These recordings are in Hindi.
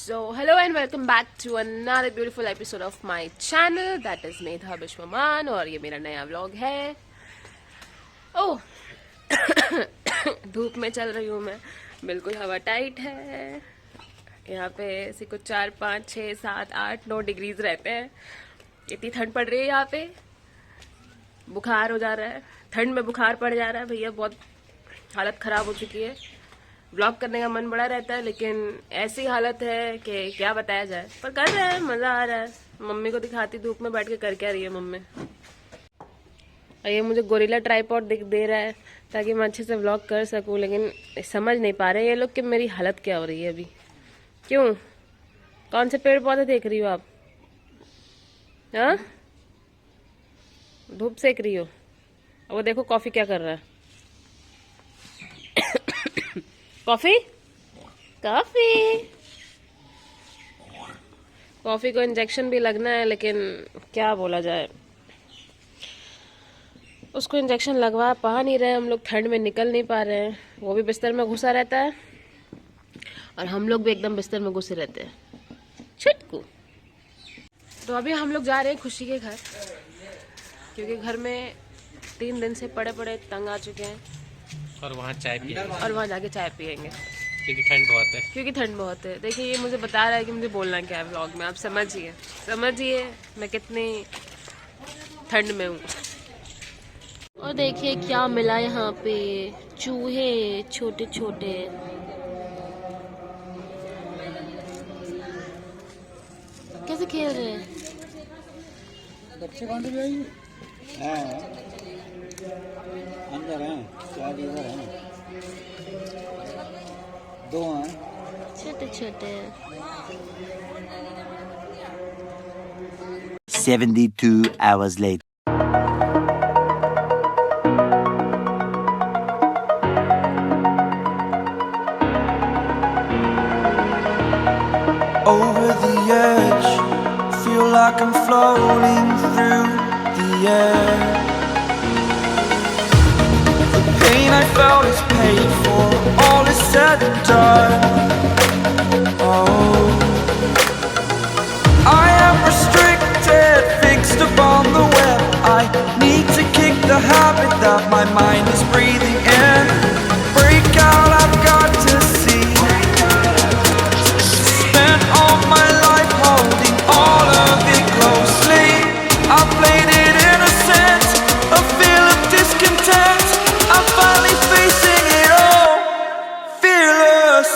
So, hello and welcome back to another beautiful episode of my channel. That is मेधा विश्वमान और ये मेरा नया व्लॉग है. ओह धूप में चल रही हूँ मैं. बिल्कुल हवा टाइट है. यहाँ पे ऐसे कुछ 4, 5, 6, 7, 8, 9 डिग्रीज रहते हैं. इतनी ठंड पड़ रही है यहाँ पे. बुखार हो जा रहा है. ठंड में बुखार पड़ जा रहा है भैया. बहुत हालत ख़राब हो चुकी है. ब्लॉग करने का मन बड़ा रहता है लेकिन ऐसी हालत है कि क्या बताया जाए. पर कर रहे हैं, मज़ा आ रहा है. मम्मी को दिखाती धूप में बैठ के कर क्या रही है मम्मी. और ये मुझे गोरिल्ला ट्राइपॉड दे रहा है ताकि मैं अच्छे से व्लॉग कर सकूं. लेकिन समझ नहीं पा रहे ये लोग कि मेरी हालत क्या हो रही है अभी. क्यों? कौन से पेड़ पौधे देख रही हो आप? हाँ, धूप सेक रही हो. वो देखो कॉफ़ी क्या कर रहा है. कॉफ़ी कॉफ़ी को इंजेक्शन भी लगना है लेकिन क्या बोला जाए. उसको इंजेक्शन लगवा पा नहीं रहे हम लोग. ठंड में निकल नहीं पा रहे हैं. वो भी बिस्तर में घुसा रहता है और हम लोग भी एकदम बिस्तर में घुसे रहते हैं. छुटकू. तो अभी हम लोग जा रहे हैं खुशी के घर क्योंकि घर में 3 दिन से पड़े पड़े तंग आ चुके हैं. और वहाँ चाय पिएंगे. और वहाँ जाके चाय पियेंगे क्योंकि ठंड बहुत है. देखिए ये मुझे बता रहा है कि मुझे बोलना क्या है व्लॉग में. आप समझिए मैं कितनी ठंड में हूँ. और देखिए क्या मिला यहाँ पे. चूहे छोटे छोटे. कैसे खेल रहे हैं. बच्चे कौन से हैं? अंदर हैं, 4 इधर हैं, 2 हैं, छोटे छोटे. 72 hours later. Over the edge, feel like I'm floating through the air. The pain I felt is paid for, all is said and done. Oh, I am restricted, fixed upon the web. I need to kick the habit that my mind is breathing in. Break out, I've got to see. Spent all my life holding all of it closely. I played it innocent, a feel of discontent. I'm finally facing it all, fearless.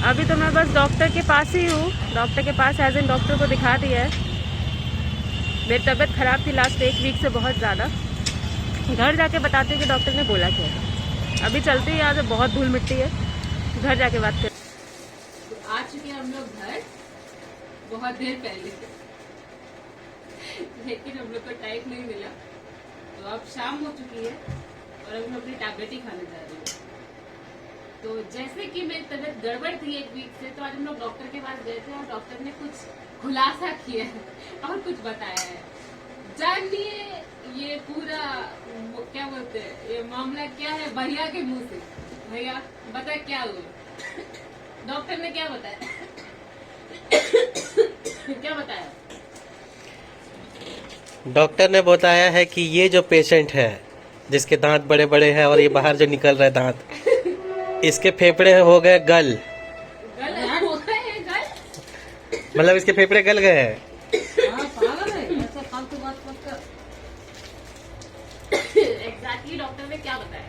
अभी तो मैं बस डॉक्टर के पास ही हूँ. डॉक्टर के पास एज इन डॉक्टर को दिखा दिया है. मेरी तबीयत ख़राब थी लास्ट 1 वीक से बहुत ज़्यादा. घर जाके बताती हूँ कि डॉक्टर ने बोला क्या है. अभी चलते ही यहाँ से बहुत धूल मिट्टी है. घर जाके बात कर. आ चुके हैं हम लोग घर बहुत देर पहले लेकिन हम लोग को टाइम नहीं मिला. तो अब शाम हो चुकी है और अब हम अपनी टैबलेट ही खाने जा रहे हैं. तो जैसे कि मेरी तबीयत गड़बड़ थी 1 वीक से तो आज हम लोग डॉक्टर के पास गए थे और डॉक्टर ने कुछ खुलासा किया है और कुछ बताया है. जानिए ये पूरा क्या बोलते हैं ये मामला क्या है भैया के मुंह से. भैया बता क्या हुआ. डॉक्टर ने क्या बताया. क्या बताया. डॉक्टर ने बताया है कि ये जो पेशेंट है जिसके दांत बड़े बड़े हैं और ये बाहर जो निकल रहा है दांत, इसके फेफड़े हो गए गल. हो गए गल. मतलब इसके फेफड़े गल गए हैं. एग्जैक्टली डॉक्टर ने क्या बताया.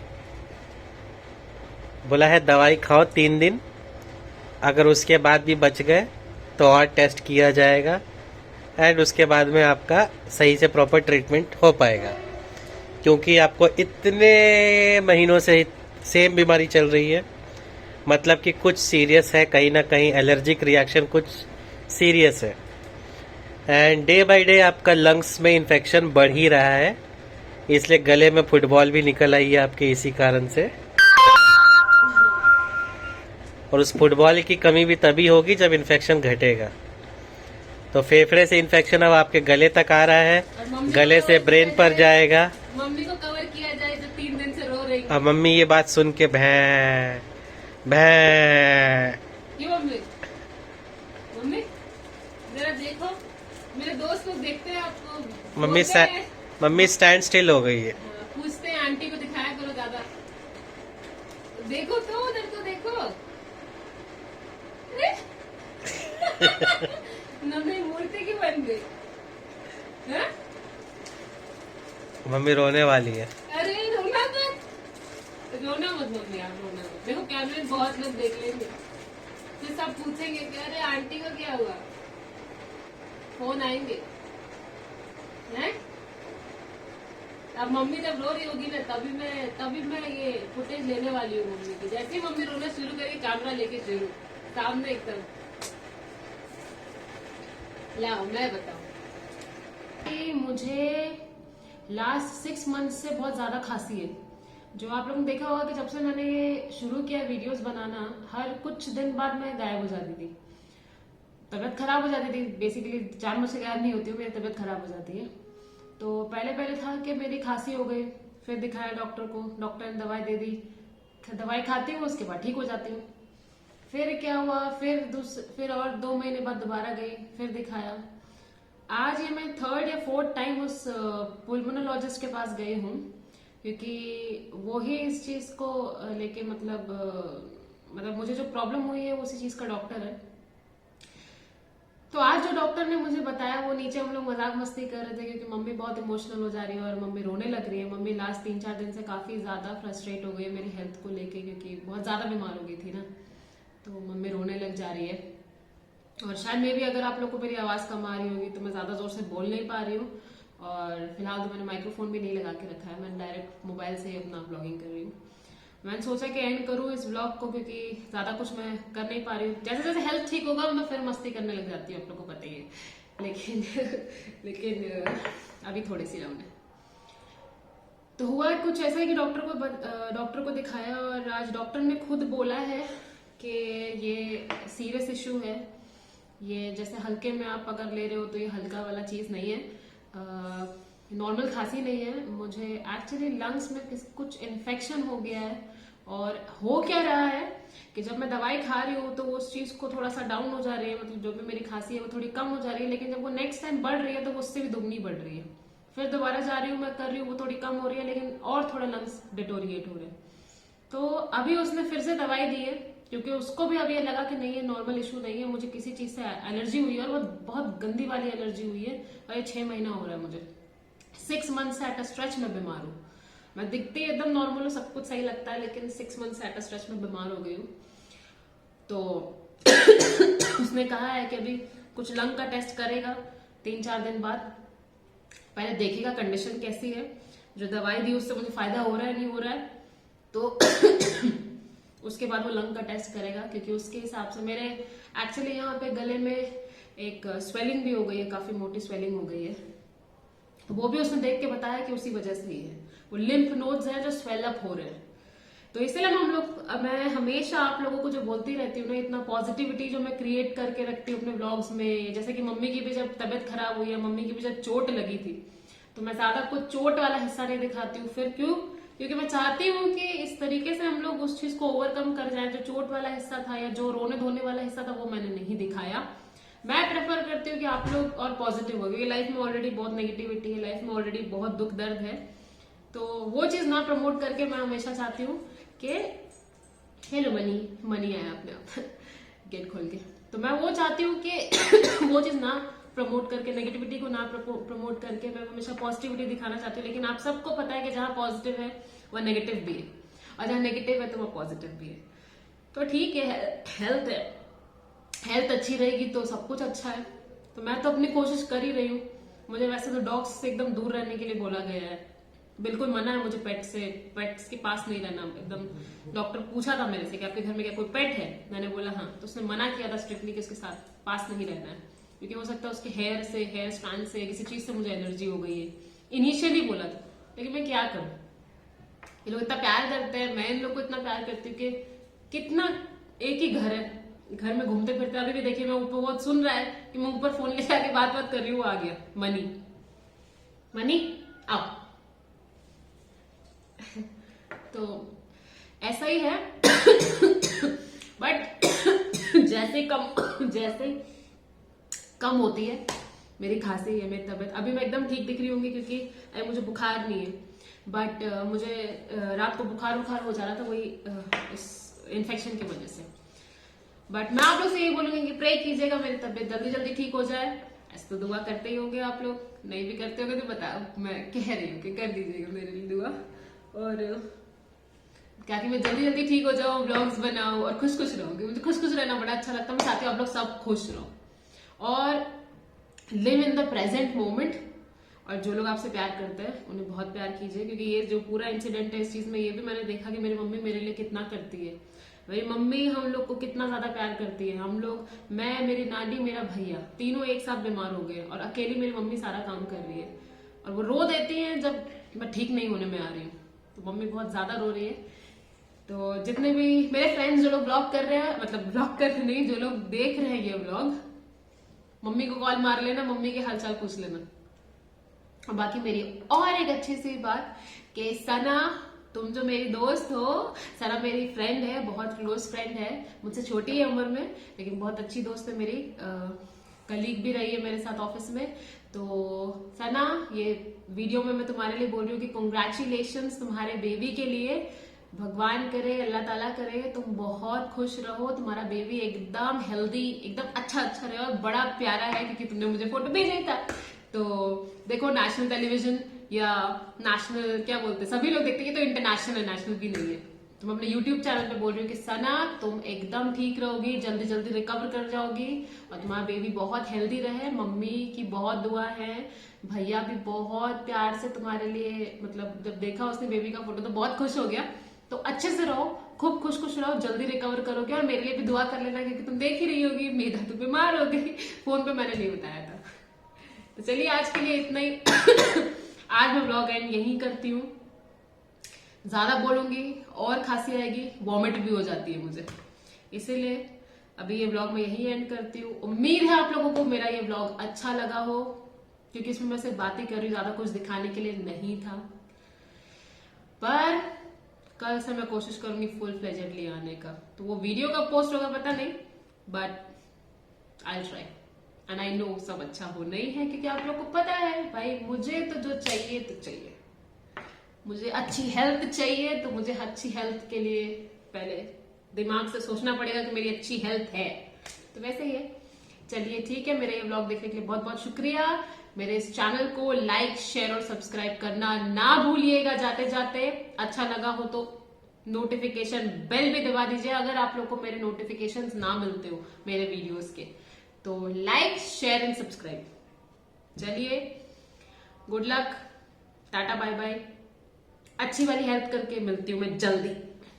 बोला है दवाई खाओ 3 दिन. अगर उसके बाद भी बच गए तो और टेस्ट किया जाएगा एंड उसके बाद में आपका सही से प्रॉपर ट्रीटमेंट हो पाएगा. क्योंकि आपको इतने महीनों से सेम बीमारी चल रही है. मतलब कि कुछ सीरियस है, कहीं ना कहीं एलर्जिक रिएक्शन कुछ सीरियस है एंड डे बाय डे आपका लंग्स में इन्फेक्शन बढ़ ही रहा है. इसलिए गले में फुटबॉल भी निकल आई है आपके इसी कारण से. और उस फुटबॉल की कमी भी तभी होगी जब इन्फेक्शन घटेगा। तो फेफड़े से इन्फेक्शन अब आपके गले तक आ रहा है, गले से ब्रेन पर जाएगा। मम्मी को कवर किया जाए जो 3 दिन से रो रही। अब मम्मी ये बात सुन के भैं भैं। क्यों मम्मी? मम्मी जरा देखो, मेरे दोस्त लोग देखते हैं आपको। मम्मी स्टैंड स्टिल हो गई है। पूछते हैं आंटी को दिखाया करो ज्यादा। देखो तो उधर तो देखो। मम्मी मूर्ति की बन गई। हाँ? मम्मी रोने वाली है। अरे रोना मत, रोना मत मम्मी, आप रोना मत। देखो कैमरे में बहुत लोग देख लेंगे, फिर सब पूछेंगे कि अरे आंटी को क्या हुआ, फोन आएंगे। हैं? अब मम्मी जब रो रही होगी ना तभी मैं ये फुटेज लेने वाली हूँ मम्मी की। जैसे ही मम्मी रोना शुरू करेगी कैमरा लेके जरूर सामने एकदम। लाओ मैं बताऊं, मुझे लास्ट 6 मंथ से बहुत ज्यादा खांसी है। जो आप लोगों ने देखा होगा कि जब से मैंने ये शुरू किया वीडियोस बनाना, हर कुछ दिन बाद मैं गायब हो जाती थी, तबीयत खराब हो जाती थी। बेसिकली जानवर से गायब नहीं होती हूँ, मेरी तबीयत खराब हो जाती है। तो पहले था कि मेरी खांसी हो गई, फिर दिखाया डॉक्टर को, डॉक्टर ने दवाई दे दी, दवाई खाती हूँ उसके बाद ठीक हो जाती हूँ। फिर क्या हुआ, फिर और 2 महीने बाद दोबारा गई, फिर दिखाया। आज ये मैं 3rd या 4th टाइम उस पुल्मोनोलॉजिस्ट के पास गई हूँ, क्योंकि वो ही इस चीज को लेके मतलब मुझे जो प्रॉब्लम हुई है उसी चीज का डॉक्टर है। तो आज जो डॉक्टर ने मुझे बताया, वो नीचे हम लोग मजाक मस्ती कर रहे थे क्योंकि मम्मी बहुत इमोशनल हो जा रही है और मम्मी रोने लग रही है। मम्मी लास्ट 3-4 दिन से काफी ज्यादा फ्रस्ट्रेट हो गई है मेरी हेल्थ को लेके, क्योंकि बहुत ज्यादा बीमार हो गई थी ना, तो मम्मी रोने लग जा रही है। और शायद मे भी अगर आप लोग को मेरी आवाज कम आ रही होगी तो मैं ज्यादा जोर से बोल नहीं पा रही हूँ। और फिलहाल तो मैंने माइक्रोफोन भी नहीं लगा के रखा है, मैं डायरेक्ट मोबाइल से ही अपना ब्लॉगिंग कर रही हूँ। मैंने सोचा कि एंड करूँ इस ब्लॉग को, क्योंकि ज्यादा कुछ मैं कर नहीं पा रही हूँ। जैसे जैसे हेल्थ ठीक होगा मैं फिर मस्ती करने लग जाती हूँ, आप लोग को पता ही है। लेकिन अभी थोड़ी सी डाउन है। तो हुआ कुछ ऐसा है कि डॉक्टर को दिखाया और आज डॉक्टर ने खुद बोला है कि ये सीरियस इश्यू है। ये जैसे हल्के में आप अगर ले रहे हो तो ये हल्का वाला चीज नहीं है, नॉर्मल खांसी नहीं है। मुझे एक्चुअली लंग्स में कुछ इन्फेक्शन हो गया है। और हो क्या रहा है कि जब मैं दवाई खा रही हूँ तो वो उस चीज को थोड़ा सा डाउन हो जा रही है, मतलब जो भी मेरी खांसी है वो थोड़ी कम हो जा रही है। लेकिन जब वो नेक्स्ट टाइम बढ़ रही है तो वो उससे भी दुगनी बढ़ रही है। फिर दोबारा जा रही हूँ, मैं कर रही हूँ, वो थोड़ी कम हो रही है, लेकिन और थोड़ा लंग्स डिटोरिएट हो रहे हैं। तो अभी उसने फिर से दवाई दी है, क्योंकि उसको भी अब ये लगा कि नहीं, ये नॉर्मल इशू नहीं है, मुझे किसी चीज से एलर्जी हुई है और वो बहुत गंदी वाली एलर्जी हुई है। और ये 6 महीना हो रहा है मुझे, 6 मंथ से एट अ स्ट्रेच में बीमार हूँ। मैं दिखती एकदम नॉर्मल हूँ, सब कुछ सही लगता है, लेकिन 6 मंथ से एट अ स्ट्रेच में बीमार हो गई हूँ। तो उसने कहा है कि अभी कुछ लंग का टेस्ट करेगा 3-4 दिन बाद, पहले देखेगा कंडीशन कैसी है। जो दवाई दी उससे मुझे फायदा हो रहा है नहीं हो रहा है, तो उसके बाद वो लंग का टेस्ट करेगा, क्योंकि उसके हिसाब से मेरे एक्चुअली यहाँ पे गले में एक स्वेलिंग भी हो गई है, काफी मोटी स्वेलिंग हो गई है। तो वो भी उसने देख के बताया कि उसी वजह से ही है, वो लिम्फ नोड्स हैं जो स्वेल अप हो रहे हैं। तो इसलिए मैं हमेशा आप लोगों को जो बोलती रहती हूँ ना, इतना पॉजिटिविटी जो मैं क्रिएट करके रखती हूँ अपने व्लॉग्स में। जैसे कि मम्मी की भी जब तबीयत खराब हुई है, मम्मी की भी जब चोट लगी थी, तो मैं ज्यादा कुछ चोट वाला हिस्सा नहीं दिखाती हूँ। फिर क्यों? क्योंकि मैं चाहती हूँ कि इस तरीके से हम लोग उस चीज को ओवरकम कर जाए। जो चोट वाला हिस्सा था या जो रोने धोने वाला हिस्सा था वो मैंने नहीं दिखाया। मैं प्रेफर करती हूँ कि आप लोग और पॉजिटिव हो, क्योंकि लाइफ में ऑलरेडी बहुत नेगेटिविटी है, लाइफ में ऑलरेडी बहुत दुख दर्द है। तो वो चीज ना प्रमोट करके मैं हमेशा चाहती हूँ कि हेलो मनी आया अपने आप गेट खोल के, तो मैं वो चाहती हूँ कि वो चीज ना प्रमोट करके, नेगेटिविटी को ना प्रमोट करके मैं हमेशा पॉजिटिविटी दिखाना चाहती हूँ। लेकिन आप सबको पता है कि जहाँ पॉजिटिव है वह नेगेटिव भी है, और जहाँ नेगेटिव है तो वह पॉजिटिव भी है। तो ठीक है, हेल्थ अच्छी रहेगी तो सब कुछ अच्छा है। तो मैं तो अपनी कोशिश कर ही रही हूँ। मुझे वैसे तो डॉग्स से एकदम दूर रहने के लिए बोला गया है, बिल्कुल मना है मुझे पेट्स के पास नहीं रहना एकदम। डॉक्टर पूछा था मेरे से कि आपके घर में क्या कोई पेट है, मैंने बोला हाँ, तो उसने मना किया था स्ट्रिक्टली कि उसके साथ पास नहीं रहना है, क्योंकि हो सकता है उसके हेयर स्ट्रैंड से किसी चीज से मुझे एलर्जी हो गई है। इनिशियली बोला था, लेकिन मैं क्या करूं, ये लोग इतना प्यार करते हैं, मैं इन लोग को इतना प्यार करती हूँ कि कितना एक ही घर है, घर में घूमते फिरते अभी भी देखिए मैं ऊपर, वो सुन रहा है कि मैं ऊपर फोन ले जाके बात कर रही हूँ, आ गया मनी, मनी आओ। तो ऐसा ही है। बट जैसे कम होती है मेरी खांसी है, मेरी तबीयत, अभी मैं एकदम ठीक दिख रही होंगी क्योंकि अभी मुझे बुखार नहीं है, बट मुझे रात को बुखार हो जा रहा था, वही इस इन्फेक्शन की वजह से। बट मैं आप लोग से यही बोलूंगी कि प्रे कीजिएगा मेरी तबीयत जल्दी जल्दी ठीक हो जाए। ऐसे तो दुआ करते ही होंगे आप लोग, नहीं भी करते होंगे तो बताओ, मैं कह रही हूँ कि कर दीजिएगा मेरे लिए दुआ। और क्या कि मैं जल्दी जल्दी ठीक हो जाऊँ, व्लॉग्स बनाऊं और खुश खुश रहूंगी, मुझे खुश खुश रहना बड़ा अच्छा लगता है। मैं चाहती हूँ आप लोग सब खुश रहो और live in the present moment. और जो लोग आपसे प्यार करते हैं उन्हें बहुत प्यार कीजिए, क्योंकि ये जो पूरा इंसिडेंट है इस चीज में ये भी मैंने देखा कि मेरी मम्मी मेरे लिए कितना करती है। मेरी मम्मी हम लोग को कितना ज्यादा प्यार करती है। हम लोग, मैं, मेरी नानी, मेरा भैया, तीनों एक साथ बीमार हो गए और अकेली मेरी मम्मी सारा काम कर रही है। और वो रो देती है जब मैं ठीक नहीं होने में आ रही हूँ, तो मम्मी बहुत ज्यादा रो रही है। तो जितने भी मेरे फ्रेंड्स जो लोग ब्लॉग कर रहे हैं, मतलब ब्लॉग कर रहे नहीं, जो लोग देख रहे हैं ये ब्लॉग, मम्मी को कॉल मार लेना, मम्मी के हालचाल पूछ लेना। और बाकी मेरी और एक अच्छी सी बात कि सना, तुम जो मेरी दोस्त हो, सना मेरी फ्रेंड है, बहुत क्लोज फ्रेंड है, मुझसे छोटी है उम्र में लेकिन बहुत अच्छी दोस्त है मेरी, कलीग भी रही है मेरे साथ ऑफिस में। तो सना, ये वीडियो में मैं तुम्हारे लिए बोल रही हूँ कि कॉन्ग्रेचुलेशंस तुम्हारे बेबी के लिए। भगवान करे, अल्लाह ताला करे तुम बहुत खुश रहो, तुम्हारा बेबी एकदम हेल्दी, एकदम अच्छा रहे और बड़ा प्यारा है, क्योंकि तुमने मुझे फोटो भेजा था। तो देखो नेशनल टेलीविजन या नेशनल क्या बोलते हैं, सभी लोग देखते हैं, तो इंटरनेशनल है, नेशनल भी नहीं है। तो मैं अपने यूट्यूब चैनल पे बोल रही हूँ कि सना तुम एकदम ठीक रहोगी, जल्दी जल्दी रिकवर कर जाओगी और तुम्हारा बेबी बहुत हेल्दी रहे। मम्मी की बहुत दुआ है, भैया भी बहुत प्यार से तुम्हारे लिए, मतलब जब देखा उसने बेबी का फोटो तो बहुत खुश हो गया। तो अच्छे से रहो, खूब खुश रहो, जल्दी रिकवर करोगे। और मेरे लिए भी दुआ कर लेना, क्योंकि तुम देख ही रही होगी मेधा तो बीमार हो गई, फोन पे मैंने नहीं बताया था। तो चलिए आज के लिए इतना ही। आज मैं व्लॉग एंड यही करती हूँ, ज्यादा बोलूंगी और खांसी आएगी, वॉमिट भी हो जाती है मुझे, इसीलिए अभी ये व्लॉग मैं यही एंड करती हूँ। उम्मीद है आप लोगों को मेरा ये व्लॉग अच्छा लगा हो, क्योंकि इसमें मैं सिर्फ बातें कर रही हूँ, ज्यादा कुछ दिखाने के लिए नहीं था। पर कल से मैं कोशिश करूंगी फुल फ्लेजेडली आने का। तो वो वीडियो कब पोस्ट होगा पता नहीं, but I try and I know सब अच्छा होना ही है, क्योंकि आप लोग को पता है भाई, मुझे तो जो चाहिए तो चाहिए, मुझे अच्छी हेल्थ चाहिए। तो मुझे अच्छी हेल्थ के लिए पहले दिमाग से सोचना पड़ेगा कि मेरी अच्छी हेल्थ है, तो वैसे ही है। चलिए ठीक है, मेरे ये व्लॉग देखने के लिए बहुत बहुत शुक्रिया। मेरे इस चैनल को लाइक, शेयर और सब्सक्राइब करना ना भूलिएगा जाते जाते। अच्छा लगा हो तो नोटिफिकेशन बेल भी दबा दीजिए, अगर आप लोग को मेरे नोटिफिकेशंस ना मिलते हो मेरे वीडियोस के। तो लाइक, शेयर एंड सब्सक्राइब। चलिए, good luck, tata bye bye. अच्छी वाली हेल्थ करके मिलती हूँ मैं जल्दी।